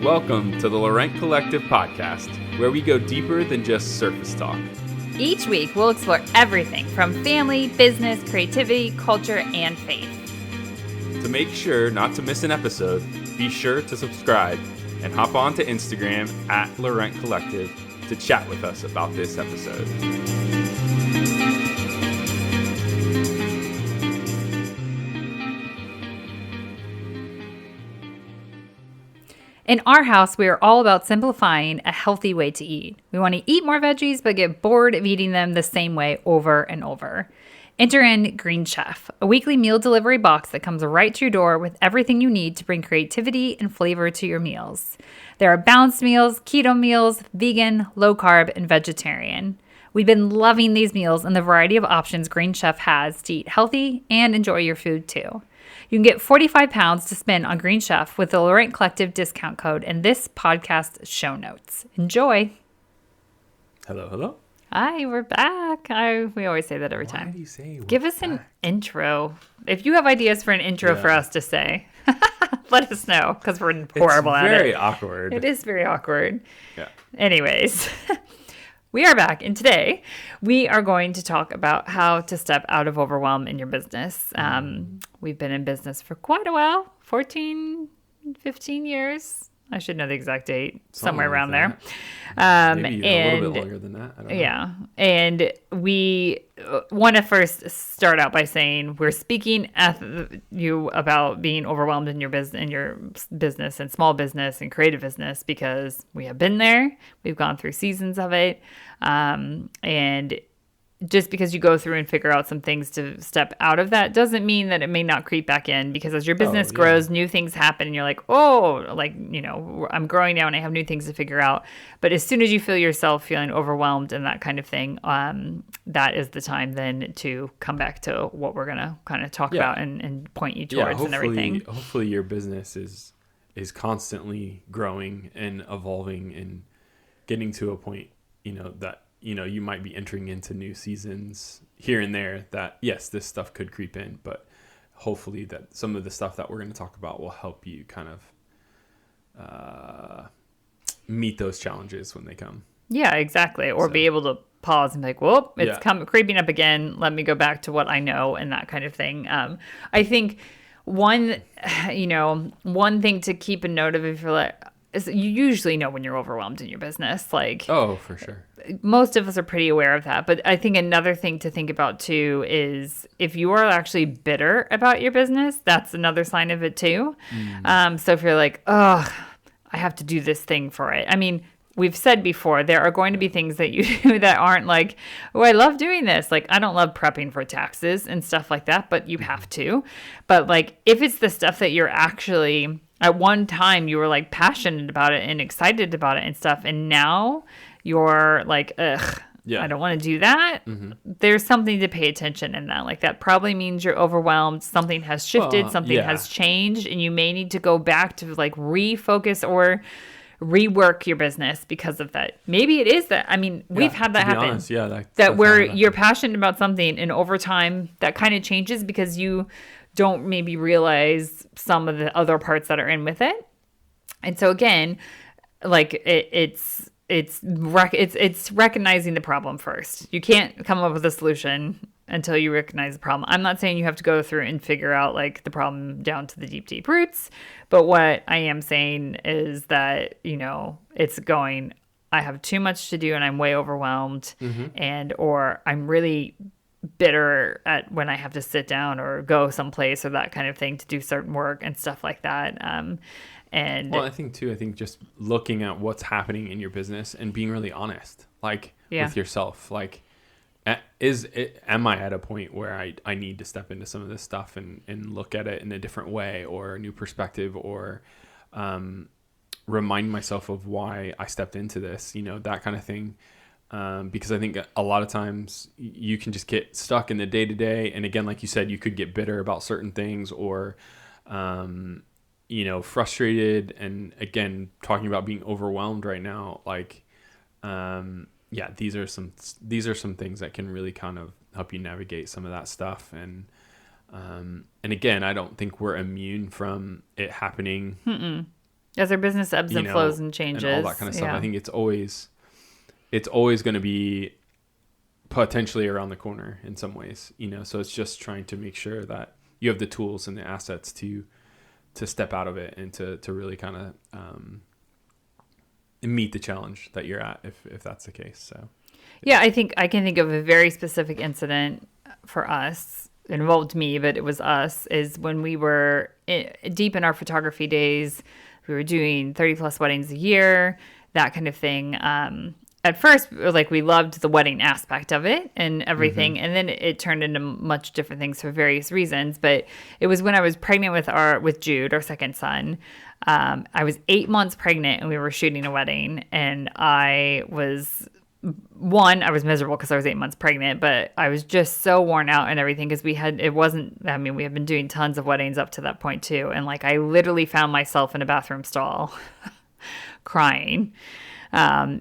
Welcome to the Laurent Collective podcast, where we go deeper than just surface talk. Each week, we'll explore everything from family, business, creativity, culture, and faith. To make sure not to miss an episode, be sure to subscribe and hop on to Instagram at Laurent Collective to chat with us about this episode. In our house, we are all about simplifying a healthy way to eat. We want to eat more veggies, but get bored of eating them the same way over and over. Enter in Green Chef, a weekly meal delivery box that comes right to your door with everything you need to bring creativity and flavor to your meals. There are balanced meals, keto meals, vegan, low carb, and vegetarian. We've been loving these meals and the variety of options Green Chef has to eat healthy and enjoy your food too. You can get 45 pounds to spend on Green Chef with the Laurent Collective discount code in this podcast show notes. Enjoy. Hello. Hi, we're back. We always say that every time. Why do you say Give us an intro. If you have ideas for an intro for us to say, let us know because we're horrible at it. It's very awkward. It is very awkward. Yeah. Anyways, we are back, and today we are going to talk about how to step out of overwhelm in your business. We've been in business for quite a while, 14, 15 years. I should know the exact date, somewhere around there. Maybe a little bit longer than that. I don't know. Yeah. And we want to first start out by saying we're speaking at you about being overwhelmed in your business and small business and creative business because we have been there. We've gone through seasons of it. And just because you go through and figure out some things to step out of that doesn't mean that it may not creep back in, because as your business grows, new things happen and you're like, I'm growing now and I have new things to figure out. But as soon as you feel yourself feeling overwhelmed and that kind of thing, that is the time then to come back to what we're going to kind of talk about and point you towards and everything. Hopefully your business is constantly growing and evolving and getting to a point, that you might be entering into new seasons here and there that, yes, this stuff could creep in, but hopefully that some of the stuff that we're going to talk about will help you kind of meet those challenges when they come. Yeah, exactly. Or be able to pause and be like, whoop, it's creeping up again. Let me go back to what I know and that kind of thing. I think one thing to keep a note of if you're like, is you usually know when you're overwhelmed in your business. Oh, for sure. Most of us are pretty aware of that. But I think another thing to think about too is if you are actually bitter about your business, that's another sign of it too. So if you're like, I have to do this thing for it. I mean, we've said before, there are going to be things that you do that aren't like, oh, I love doing this. Like, I don't love prepping for taxes and stuff like that, but you have to. But like, if it's the stuff that you're actually, at one time you were like passionate about it and excited about it and stuff, and now you're like, ugh, I don't want to do that. There's something to pay attention in that. Like, that probably means you're overwhelmed. Something has shifted, something has changed, and you may need to go back to like refocus or rework your business because of that. Maybe it is that. I mean, we've had that happen. Honest, that where you're passionate about something and over time that kind of changes because you don't maybe realize some of the other parts that are in with it. And so again, like it's recognizing the problem first. You can't come up with a solution until you recognize the problem. I'm not saying you have to go through and figure out like the problem down to the deep roots, but what I am saying is that, it's going, I have too much to do and I'm way overwhelmed or I'm really bitter at when I have to sit down or go someplace or that kind of thing to do certain work and stuff like that. I think just looking at what's happening in your business and being really honest, with yourself, am I at a point where I need to step into some of this stuff and look at it in a different way or a new perspective or remind myself of why I stepped into this, that kind of thing. Because I think a lot of times you can just get stuck in the day-to-day. And again, like you said, you could get bitter about certain things or, frustrated. And again, talking about being overwhelmed right now, these are some things that can really kind of help you navigate some of that stuff. And again, I don't think we're immune from it happening As our business ebbs you and know, flows and changes. and all that kind of stuff. Yeah. I think it's always going to be potentially around the corner in some ways, you know, so it's just trying to make sure that you have the tools and the assets to step out of it and to really kind of meet the challenge that you're at if that's the case. So yeah, I think I can think of a very specific incident for us. It involved me, but it was us, is when we were deep in our photography days. We were doing 30 plus weddings a year, that kind of thing. At first, like, we loved the wedding aspect of it and everything. Mm-hmm. And then it turned into much different things for various reasons. But it was when I was pregnant with Jude, our second son. I was 8 months pregnant and we were shooting a wedding, and I was miserable because I was 8 months pregnant, but I was just so worn out and everything because we had been doing tons of weddings up to that point too. And like, I literally found myself in a bathroom stall crying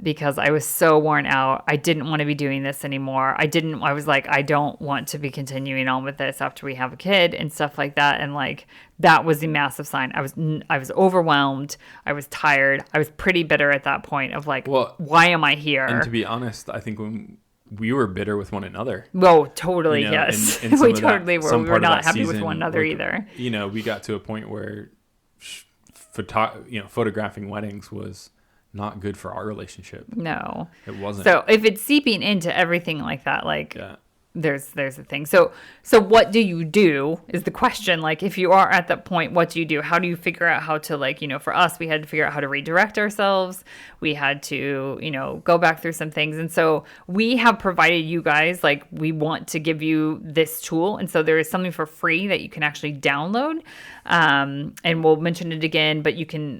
because I was so worn out. I didn't want to be doing this anymore. I was like, I don't want to be continuing on with this after we have a kid and stuff like that. And like, that was a massive sign. I was overwhelmed. I was tired. I was pretty bitter at that point of like, why am I here? And to be honest, I think when we were bitter with one another. Well, totally, you know, yes. and we totally were. We were not happy season, with one another either. You know, we got to a point where photographing weddings was not good for our relationship. No, it wasn't. So if it's seeping into everything like that, like there's a thing. So what do you do is the question. Like, if you are at that point, what do you do? How do you figure out how to, like, you know, for us, we had to figure out how to redirect ourselves. We had to, you know, go back through some things. And so we have provided you guys, like, we want to give you this tool. And so there is something for free that you can actually download. And we'll mention it again, but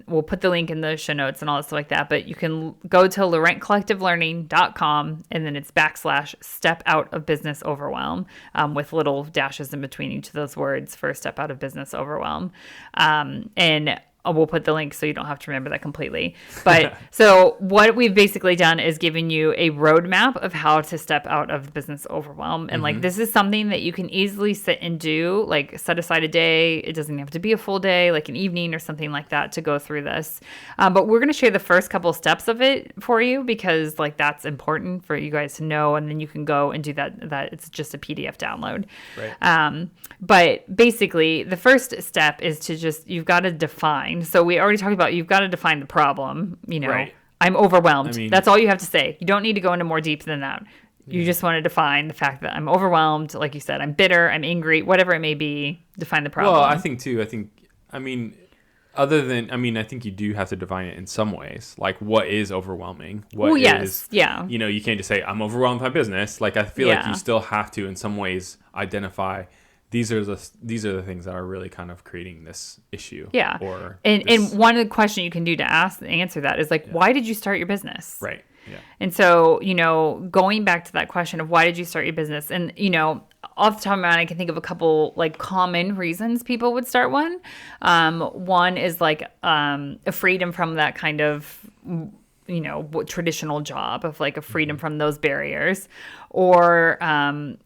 we'll put the link in the show notes and all that stuff like that. But you can go to laurentcollectivelearning.com, and then it's /step out of business overwhelm, with little dashes in between each of those words for step out of business overwhelm. And we'll put the link so you don't have to remember that completely. But so what we've basically done is given you a roadmap of how to step out of business overwhelm. And like, this is something that you can easily sit and do, like set aside a day. It doesn't have to be a full day, like an evening or something like that, to go through this. But we're going to share the first couple steps of it for you because like, that's important for you guys to know. And then you can go and do that it's just a PDF download. Right. But basically the first step is to you've got to define. So we already talked about, you've got to define the problem, you know, right. I'm overwhelmed. I mean, that's all you have to say. You don't need to go into more deep than that. You just want to define the fact that I'm overwhelmed. Like you said, I'm bitter, I'm angry, whatever it may be, define the problem. Well, I think you do have to define it in some ways. Like, what is overwhelming? Yeah. You know, you can't just say, I'm overwhelmed by business. Like, I feel like you still have to, in some ways, identify these are the things that are really kind of creating this issue. Yeah. And one of the questions you can do to answer that is like, why did you start your business? Right. Yeah. And so, you know, going back to that question of why did you start your business? And, you know, off the top of my mind, I can think of a couple like common reasons people would start one. One is like a freedom from that kind of, you know, traditional job, of like a freedom from those barriers, or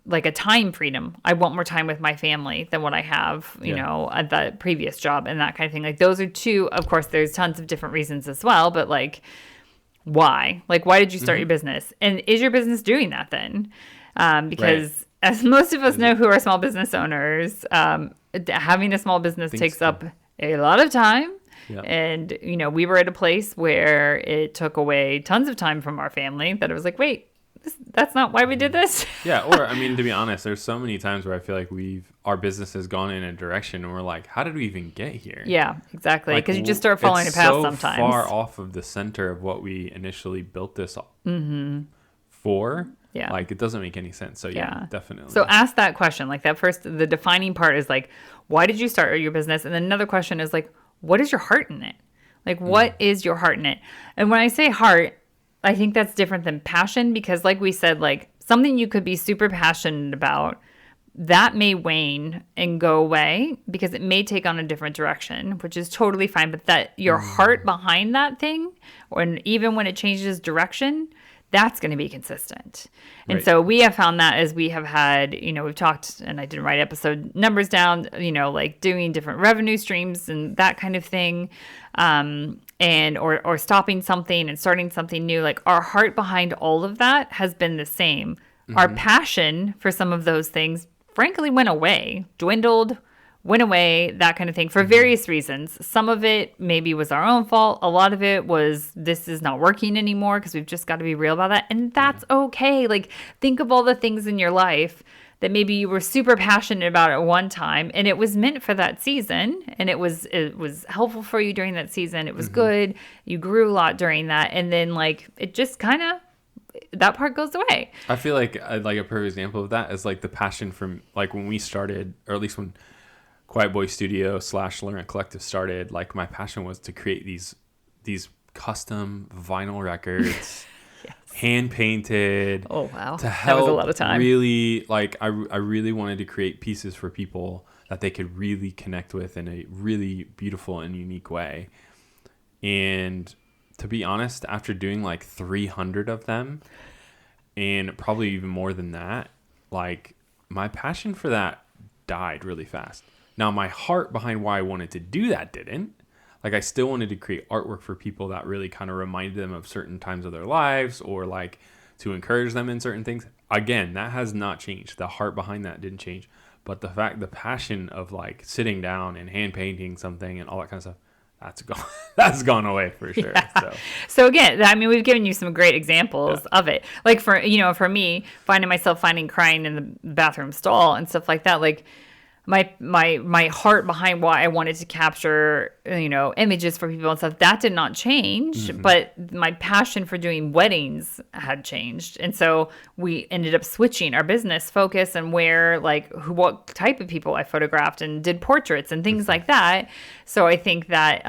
like a time freedom. I want more time with my family than what I have, you know, at that previous job, and that kind of thing. Like, those are two. Of course, there's tons of different reasons as well, but like, why? Like, why did you start your business? And is your business doing that then? Because as most of us know who are small business owners, having a small business takes up a lot of time. Yep. And, you know, we were at a place where it took away tons of time from our family that it was like, wait, that's not why we did this. Yeah. Or, I mean, to be honest, there's so many times where I feel like our business has gone in a direction and we're like, how did we even get here? Yeah, exactly. Because you just start following a path sometimes. It's so far off of the center of what we initially built this for. Yeah. Like, it doesn't make any sense. So yeah, definitely. So ask that question. Like, the defining part is like, why did you start your business? And then another question is like, what is your heart in it? Like, what is your heart in it? And when I say heart, I think that's different than passion, because like we said, like, something you could be super passionate about, that may wane and go away because it may take on a different direction, which is totally fine. But that your heart behind that thing, or even when it changes direction, that's going to be consistent. And Right. so we have found that as we have had, we've talked, and I didn't write episode numbers down, like doing different revenue streams and that kind of thing. And or stopping something and starting something new, like our heart behind all of that has been the same. Our passion for some of those things frankly went away, dwindled, went away, that kind of thing, for various reasons. Some of it maybe was our own fault. A lot of it was, this is not working anymore, because we've just got to be real about that. And that's okay. Like, think of all the things in your life that maybe you were super passionate about at one time, and it was meant for that season, and it was helpful for you during that season. It was good. You grew a lot during that. And then like, it just kind of, that part goes away. I feel like a perfect example of that is like the passion from like when we started, or at least when Quiet Boy Studio / Learn It Collective started, like my passion was to create these custom vinyl records, Yes. hand painted. Oh, wow. To That help was a lot of time. really, like I really wanted to create pieces for people that they could really connect with in a really beautiful and unique way. And to be honest, after doing like 300 of them, and probably even more than that, like my passion for that died really fast. Now, my heart behind why I wanted to do that didn't. Like, I still wanted to create artwork for people that really kind of reminded them of certain times of their lives, or like to encourage them in certain things. Again, that has not changed. The heart behind that didn't change. But the passion of like sitting down and hand painting something and all that kind of stuff, that's gone. That's gone away for sure. Yeah. So again, I mean, we've given you some great examples of it. Like for me, finding myself crying in the bathroom stall and stuff like that. Like my heart behind why I wanted to capture, images for people and stuff, that did not change, but my passion for doing weddings had changed. And so we ended up switching our business focus and what type of people I photographed and did portraits and things like that. So I think that,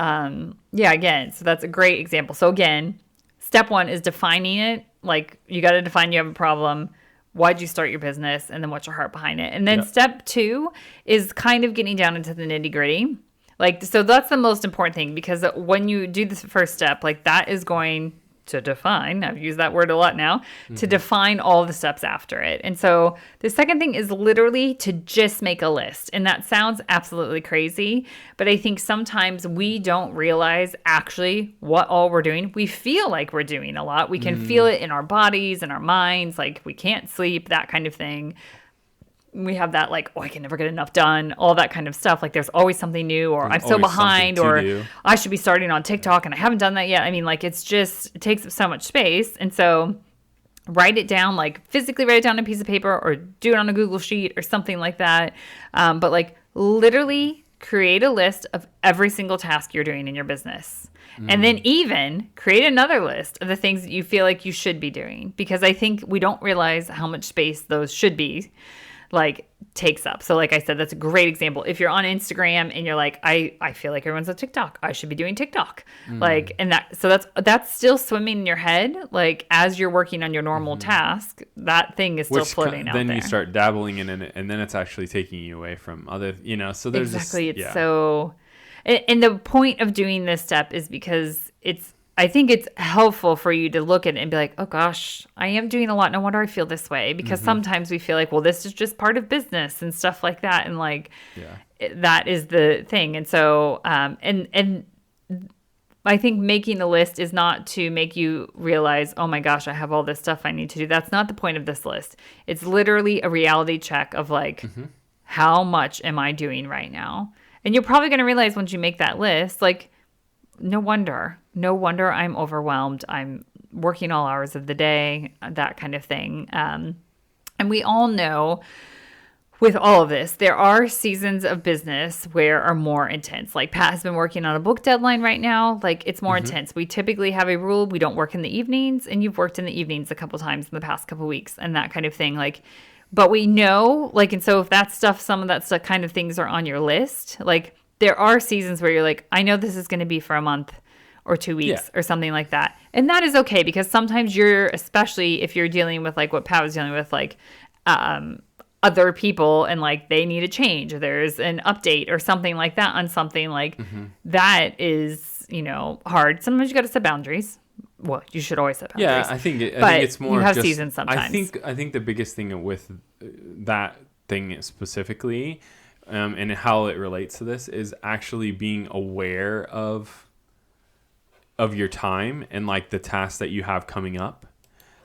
again, so that's a great example. So again, step one is defining it. Like, you got to define you have a problem. Why'd you start your business? And then what's your heart behind it? And then step two is kind of getting down into the nitty gritty. Like, so that's the most important thing, because when you do this first step, like that is going to define, I've used that word a lot now, to define all the steps after it. And so the second thing is literally to just make a list. And that sounds absolutely crazy, but I think sometimes we don't realize actually what all we're doing. We feel like we're doing a lot. We can feel it in our bodies and our minds, like we can't sleep, that kind of thing. We have that like, I can never get enough done, all that kind of stuff. Like, there's always something new, or I'm so behind, or I should be starting on TikTok and I haven't done that yet. I mean, like, it takes up so much space. And so write it down, like physically write it down on a piece of paper, or do it on a Google Sheet or something like that. But like literally create a list of every single task you're doing in your business. And then even create another list of the things that you feel like you should be doing, because I think we don't realize how much space those should be takes up. So like I said, that's a great example. If you're on Instagram and you're like, I feel like everyone's on TikTok, I should be doing TikTok. Like, and that's still swimming in your head. Like, as you're working on your normal task, that thing is still floating out there. Then you start dabbling in it, and then it's actually taking you away from other, so there's exactly. And the point of doing this step is because I think it's helpful for you to look at it and be like, oh gosh, I am doing a lot. No wonder I feel this way. Because sometimes we feel like, well, this is just part of business and stuff like that. And like, that is the thing. And so, and I think making a list is not to make you realize, oh my gosh, I have all this stuff I need to do. That's not the point of this list. It's literally a reality check of like, how much am I doing right now? And you're probably going to realize once you make that list, like, no wonder I'm overwhelmed. I'm working all hours of the day, that kind of thing. And we all know with all of this, there are seasons of business where are more intense. Like, Pat has been working on a book deadline right now. Like, it's more intense. We typically have a rule. We don't work in the evenings, and you've worked in the evenings a couple times in the past couple weeks and that kind of thing. Like, but we know, like, and so if that stuff, some of that stuff kind of things are on your list, like, there are seasons where you're like, I know this is going to be for a month or 2 weeks or something like that. And that is okay, because sometimes especially if you're dealing with like what Pat was dealing with, like other people, and like they need a change, or there's an update or something like that on something, like that is, hard. Sometimes you got to set boundaries. well, you should always set Yeah, boundaries. I think But it's more you have just, seasons sometimes. I think the biggest thing with that thing specifically, and how it relates to this, is actually being aware of your time and like the tasks that you have coming up.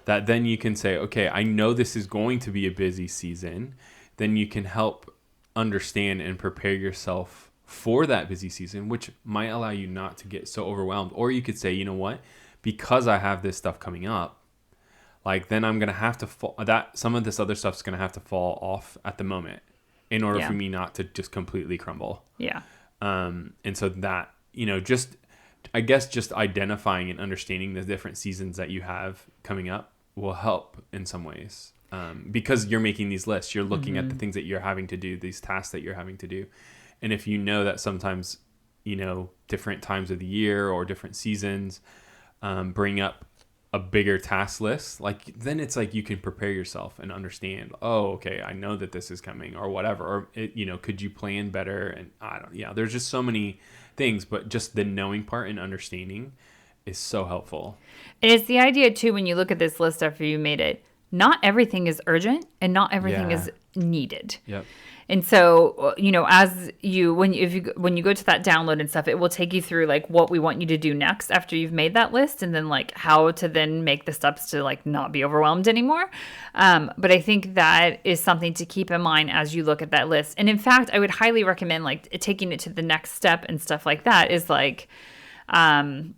That then you can say, okay, I know this is going to be a busy season. Then you can help understand and prepare yourself for that busy season, which might allow you not to get so overwhelmed. Or you could say, you know what, because I have this stuff coming up, like then I'm going to have to some of this other stuff's going to have to fall off at the moment in order for me not to just completely crumble. Yeah. And so that, just, I guess just identifying and understanding the different seasons that you have coming up will help in some ways. Because you're making these lists, you're looking at the things that you're having to do, these tasks that you're having to do. And if you know that sometimes, different times of the year or different seasons bring up a bigger task list, like then it's like you can prepare yourself and understand, oh, okay, I know that this is coming or whatever. Or, could you plan better? And there's just so many things, but just the knowing part and understanding is so helpful. And it's the idea too, when you look at this list after you made it, not everything is urgent and not everything is needed. Yep. And so, as when you go to that download and stuff, it will take you through like what we want you to do next after you've made that list, and then like how to then make the steps to like not be overwhelmed anymore. But I think that is something to keep in mind as you look at that list. And in fact, I would highly recommend like taking it to the next step and stuff like that is like, I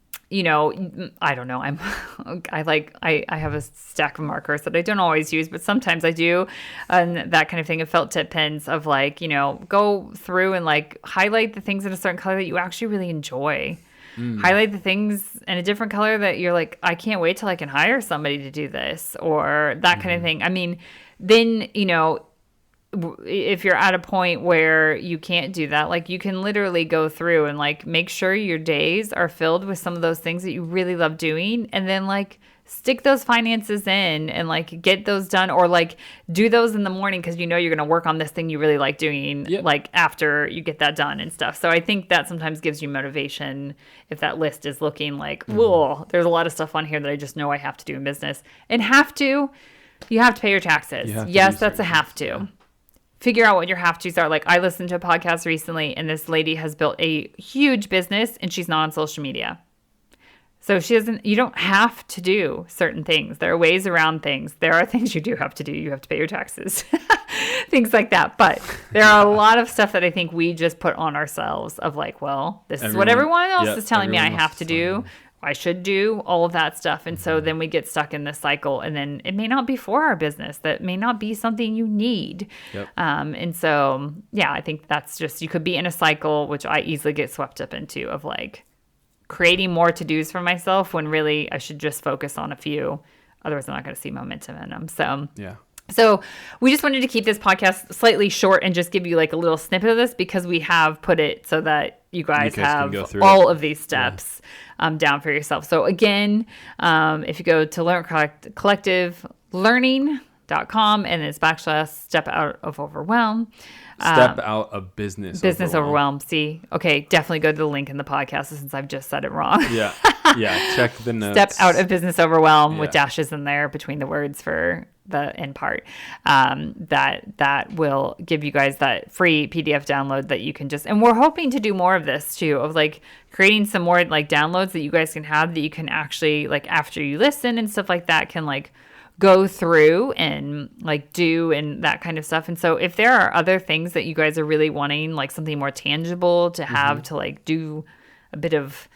don't know. I have a stack of markers that I don't always use, but sometimes I do. And that kind of thing of felt tip pens of like, go through and like highlight the things in a certain color that you actually really enjoy. Highlight the things in a different color that you're like, I can't wait till I can hire somebody to do this, or that kind of thing. I mean, then, if you're at a point where you can't do that, like you can literally go through and like make sure your days are filled with some of those things that you really love doing, and then like stick those finances in and like get those done, or like do those in the morning because you're going to work on this thing you really like doing like after you get that done and stuff. So I think that sometimes gives you motivation if that list is looking like, whoa, there's a lot of stuff on here that I just know I have to do in business. And you have to pay your taxes. Yes, that's a have to. Yeah. Figure out what your have-tos are. Like I listened to a podcast recently and this lady has built a huge business and she's not on social media. So you don't have to do certain things. There are ways around things. There are things you do have to do. You have to pay your taxes, things like that. But there are a lot of stuff that I think we just put on ourselves of like, well, this is what everyone else is telling me I have to do. I should do all of that stuff. And so then we get stuck in this cycle, and then it may not be for our business. That may not be something you need. Yep. And so, I think that's just, you could be in a cycle, which I easily get swept up into, of like creating more to-dos for myself when really I should just focus on a few. Otherwise I'm not going to see momentum in them. So, So we just wanted to keep this podcast slightly short and just give you like a little snippet of this, because we have put it so that you guys have all of these steps down for yourself. So again, if you go to collectivelearning.com and it's / step out of overwhelm. Step out of business overwhelm. See, okay, definitely go to the link in the podcast since I've just said it wrong. Yeah. Check the notes. Step out of business overwhelm with dashes in there between the words for the end part. That will give you guys that free PDF download that you can and we're hoping to do more of this too, of like creating some more like downloads that you guys can have that you can actually like after you listen and stuff like that can like go through and like do and that kind of stuff. And so if there are other things that you guys are really wanting, like something more tangible to have to like do a bit of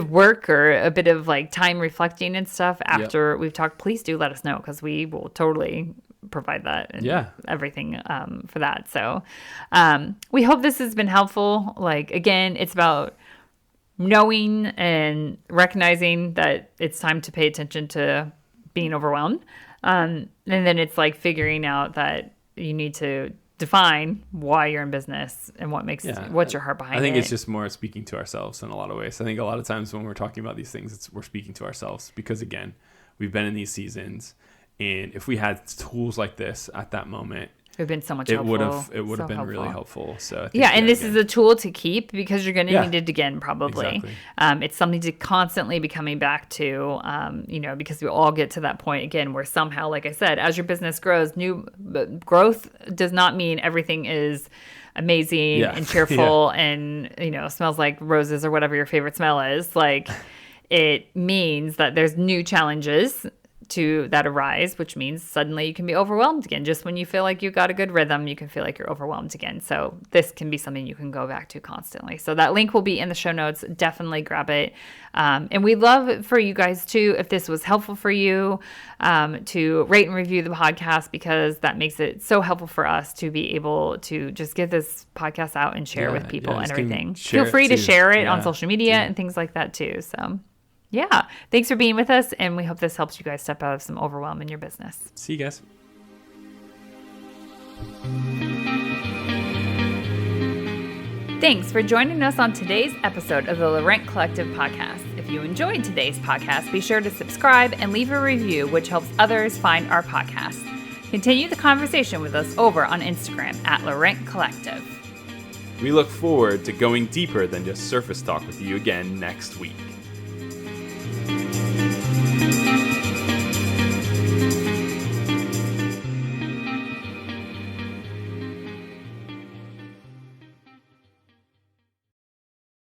work or a bit of like time reflecting and stuff after we've talked, please do let us know, because we will totally provide that and everything for that. So we hope this has been helpful. Like, again, it's about knowing and recognizing that it's time to pay attention to being overwhelmed. And then it's like figuring out that you need to define why you're in business and what's your heart behind it. I think it's just more speaking to ourselves in a lot of ways. I think a lot of times when we're talking about these things, we're speaking to ourselves because, again, we've been in these seasons, and if we had tools like this at that moment, It would have been so much it helpful. would have So been really helpful. helpful. So I think, Yeah, and this again, is a tool to keep because you're going to Yeah, need it again, probably. exactly. It's something to constantly be coming back to, because we all get to that point again where somehow, like I said, as your business grows, growth does not mean everything is amazing Yeah. and cheerful and, smells like roses or whatever your favorite smell is. Like, it means that there's new challenges that arise, which means suddenly you can be overwhelmed again. Just when you feel like you've got a good rhythm, you can feel like you're overwhelmed again. So this can be something you can go back to constantly. So that link will be in the show notes. Definitely grab it. And we'd love for you guys too, if this was helpful for you, to rate and review the podcast, because that makes it so helpful for us to be able to just get this podcast out and share with people and everything. Feel free to share it on social media and things like that too. So yeah, thanks for being with us, and we hope this helps you guys step out of some overwhelm in your business. See you guys. Thanks for joining us on today's episode of the Laurent Collective podcast. If you enjoyed today's podcast, be sure to subscribe and leave a review, which helps others find our podcast. Continue the conversation with us over on Instagram at Laurent Collective. We look forward to going deeper than just surface talk with you again next week.